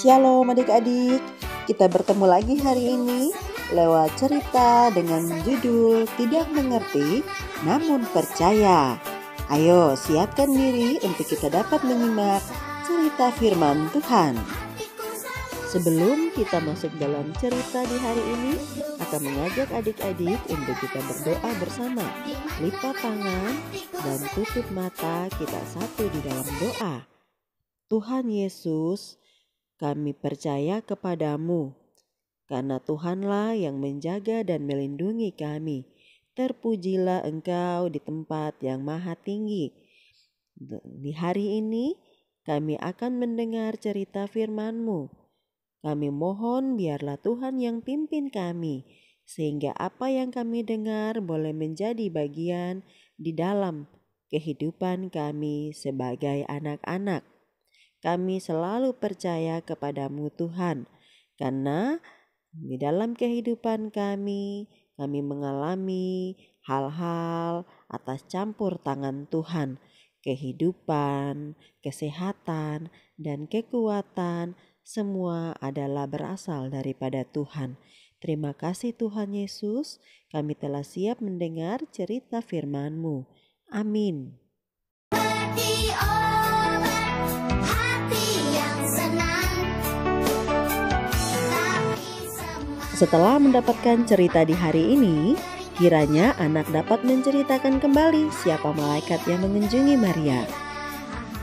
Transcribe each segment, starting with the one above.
Shalom adik-adik, kita bertemu lagi hari ini lewat cerita dengan judul Tidak Mengerti Namun Percaya. Ayo siapkan diri untuk kita dapat menyimak cerita firman Tuhan. Sebelum kita masuk dalam cerita di hari ini, akan mengajak adik-adik untuk kita berdoa bersama. Lipat tangan dan tutup mata, kita satu di dalam doa. Tuhan Yesus, kami percaya kepadamu, karena Tuhanlah yang menjaga dan melindungi kami. Terpujilah Engkau di tempat yang maha tinggi. Di hari ini kami akan mendengar cerita firman-Mu. Kami mohon biarlah Tuhan yang pimpin kami, sehingga apa yang kami dengar boleh menjadi bagian di dalam kehidupan kami sebagai anak-anak. Kami selalu percaya kepadamu Tuhan, karena di dalam kehidupan kami mengalami hal-hal atas campur tangan Tuhan. Kehidupan, kesehatan, dan kekuatan semua adalah berasal daripada Tuhan. Terima kasih Tuhan Yesus, kami telah siap mendengar cerita firman-Mu. Amin. Setelah mendapatkan cerita di hari ini, kiranya anak dapat menceritakan kembali siapa malaikat yang mengunjungi Maria.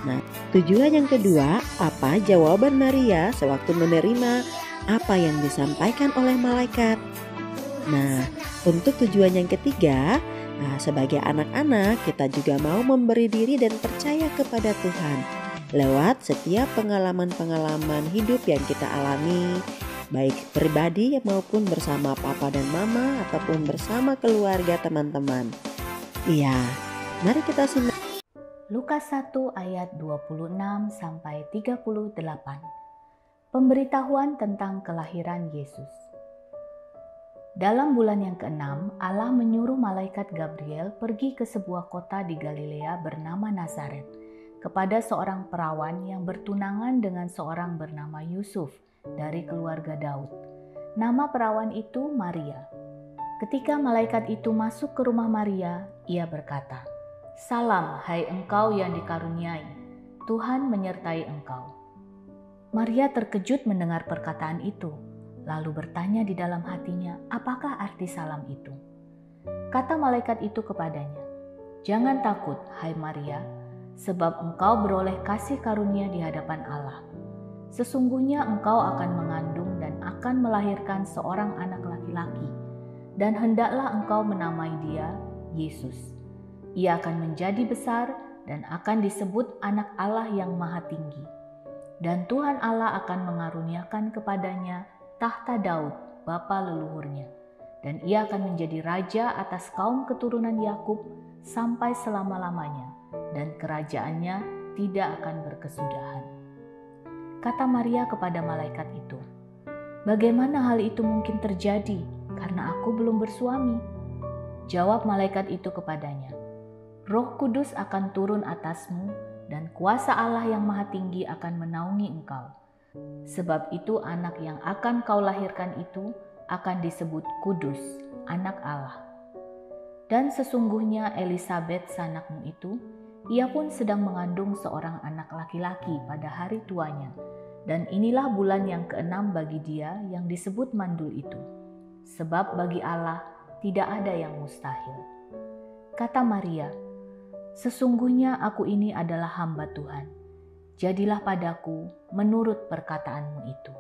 Nah, tujuan yang kedua, apa jawaban Maria sewaktu menerima apa yang disampaikan oleh malaikat? Nah, untuk tujuan yang ketiga, sebagai anak-anak kita juga mau memberi diri dan percaya kepada Tuhan lewat setiap pengalaman-pengalaman hidup yang kita alami, baik pribadi maupun bersama papa dan mama ataupun bersama keluarga teman-teman. Iya, mari kita simak. Lukas 1 ayat 26 sampai 38. Pemberitahuan tentang kelahiran Yesus. Dalam bulan yang ke-6, Allah menyuruh malaikat Gabriel pergi ke sebuah kota di Galilea bernama Nazaret kepada seorang perawan yang bertunangan dengan seorang bernama Yusuf dari keluarga Daud. Nama perawan itu Maria. Ketika malaikat itu masuk ke rumah Maria, ia berkata, "Salam, hai engkau yang dikaruniai, Tuhan menyertai engkau." Maria terkejut mendengar perkataan itu, lalu bertanya di dalam hatinya, apakah arti salam itu? Kata malaikat itu kepadanya, "Jangan takut, hai Maria, sebab engkau beroleh kasih karunia di hadapan Allah. Sesungguhnya engkau akan mengandung dan akan melahirkan seorang anak laki-laki, dan hendaklah engkau menamai dia Yesus. Ia akan menjadi besar dan akan disebut Anak Allah yang Maha Tinggi. Dan Tuhan Allah akan mengaruniakan kepadanya tahta Daud, bapa leluhurnya, dan ia akan menjadi raja atas kaum keturunan Yakub sampai selama-lamanya, dan kerajaannya tidak akan berkesudahan." Kata Maria kepada malaikat itu, "Bagaimana hal itu mungkin terjadi, karena aku belum bersuami?" Jawab malaikat itu kepadanya, "Roh Kudus akan turun atasmu, dan kuasa Allah yang Maha Tinggi akan menaungi engkau. Sebab itu anak yang akan kau lahirkan itu akan disebut Kudus, Anak Allah. Dan sesungguhnya Elisabet sanakmu itu, ia pun sedang mengandung seorang anak laki-laki pada hari tuanya, dan inilah bulan yang ke-6 bagi dia yang disebut mandul itu. Sebab bagi Allah tidak ada yang mustahil." Kata Maria, "Sesungguhnya aku ini adalah hamba Tuhan. Jadilah padaku menurut perkataanmu itu."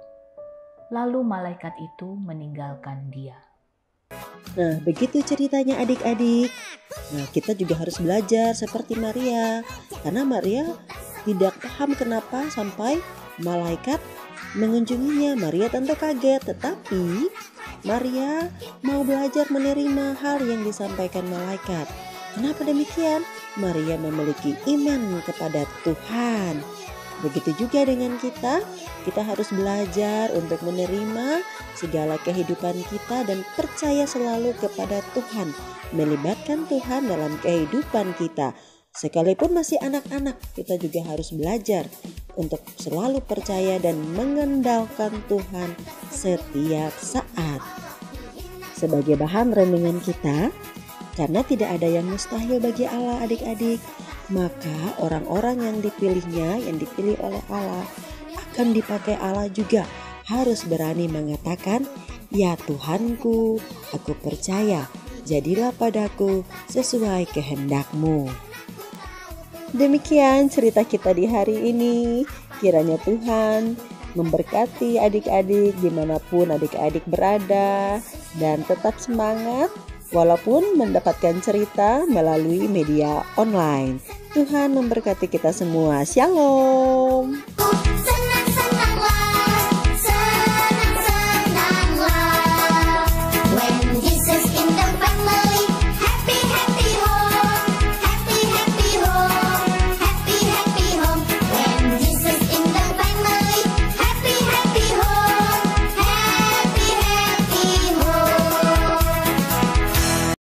Lalu malaikat itu meninggalkan dia. Nah, begitu ceritanya adik-adik. Nah, kita juga harus belajar seperti Maria, karena Maria tidak paham kenapa sampai malaikat mengunjunginya. Maria tentu kaget, tetapi Maria mau belajar menerima hal yang disampaikan malaikat. Kenapa demikian? Maria memiliki iman kepada Tuhan. Begitu juga dengan kita harus belajar untuk menerima segala kehidupan kita dan percaya selalu kepada Tuhan, melibatkan Tuhan dalam kehidupan kita. Sekalipun masih anak-anak, kita juga harus belajar untuk selalu percaya dan mengandalkan Tuhan setiap saat. Sebagai bahan renungan kita, karena tidak ada yang mustahil bagi Allah adik-adik, maka orang-orang yang dipilihnya, yang dipilih oleh Allah, akan dipakai Allah juga harus berani mengatakan, "Ya Tuhanku, aku percaya, jadilah padaku sesuai kehendak-Mu." Demikian cerita kita di hari ini. Kiranya Tuhan memberkati adik-adik dimanapun adik-adik berada, dan tetap semangat walaupun mendapatkan cerita melalui media online. Tuhan memberkati kita semua. Shalom.